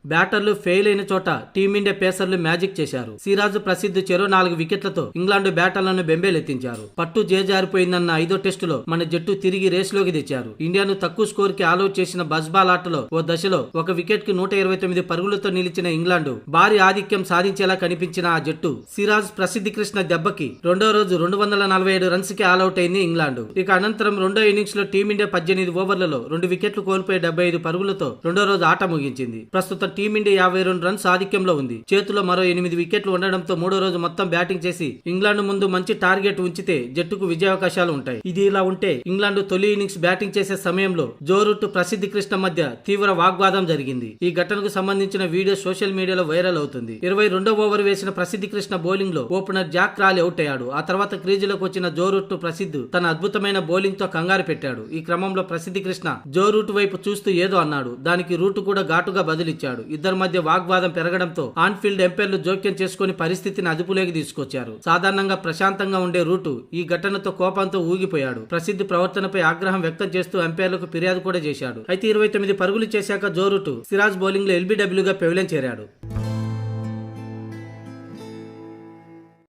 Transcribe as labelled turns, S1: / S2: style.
S1: బ్యాటర్లు fail అయిన చోట team India పేసర్లు మ్యాజిక్ చేశారు. సిరాజ్ ప్రసిద్ధి చెరో 4 వికెట్లతో ఇంగ్లాండ్ బ్యాటర్లను బెంబేలెత్తించారు. పట్టు చేజారిపోయిందన్న 5వ టెస్టులో మన జట్టు తిరిగి రేసులోకి తెచ్చారు. ఇండియాను తక్కువ స్కోర్ కి ఆల్అౌట్ చేసిన బజ్బాల్ ఆటలో ఓ దశలో ఒక వికెట్ కి 129 పరుగులతో నిలిచిన ఇంగ్లాండ్ భారీ ఆధిక్యం సాధించేలా కనిపించిన ఆ జట్టు సిరాజ్ ప్రసిద్ధి కృష్ణ దెబ్బకి రెండో రోజు 247 రన్స్ కి ఆల్అౌట్ అయింది ఇంగ్లాండ్. ఇక అనంతరం రెండో ఇన్నింగ్స్ లో టీమిండియా 18 ఓవర్లలో 2 వికెట్లు కోల్పోయి 75 పరుగులతో రెండో రోజు ఆట ముగించింది. ప్రస్తుతం టీమిండియా 52 రన్స్ ఆధిక్యంలో ఉంది. చేతిలో మరో 8 వికెట్లు ఉండడంతో మూడో రోజు మొత్తం బ్యాటింగ్ చేసి ఇంగ్లాండ్ ముందు మంచి టార్గెట్ ఉంచితే జట్టుకు విజయావకాశాలు ఉంటాయి. ఇది ఇలా ఉంటే ఇంగ్లాండ్ తొలి ఇన్నింగ్స్ బ్యాటింగ్ చేసే సమయంలో జో రూట్ ప్రసిద్ధి కృష్ణ మధ్య తీవ్ర వాగ్వాదం జరిగింది. ఈ ఘటనకు సంబంధించిన వీడియో సోషల్ మీడియాలో వైరల్ అవుతుంది. 22వ ఓవర్ వేసిన ప్రసిద్ధి కృష్ణ బౌలింగ్ లో ఓపెనర్ జాక్ రాలీ అవుట్ అయ్యాడు. ఆ తర్వాత క్రీజులోకి వచ్చిన జో రూట్ ప్రసిద్ధ్ తన అద్భుతమైన బౌలింగ్ తో కంగారు పెట్టాడు. ఈ క్రమంలో ప్రసిద్ధి కృష్ణ జో రూట్ వైపు చూస్తూ ఏదో అన్నాడు. దానికి రూట్ కూడా ఘాటుగా బదులిచ్చాడు. ఇద్దరి మధ్య వాగ్వాదం పెరగడంతో ఆన్ఫీల్డ్ ఎంపైర్లు జోక్యం చేసుకుని పరిస్థితిని అదుపులోకి తీసుకొచ్చారు. సాధారణంగా ప్రశాంతంగా ఉండే రూటు ఈ ఘటనతో కోపంతో ఊగిపోయాడు. ప్రసిద్ధి ప్రవర్తనపై ఆగ్రహం వ్యక్తం చేస్తూ ఎంపైర్లకు ఫిర్యాదు కూడా చేశాడు. అయితే 29 పరుగులు చేశాక జో రూట్ సిరాజ్ బౌలింగ్ లో ఎల్బీడబ్ల్యూగా పెవిలియన్ చేరాడు.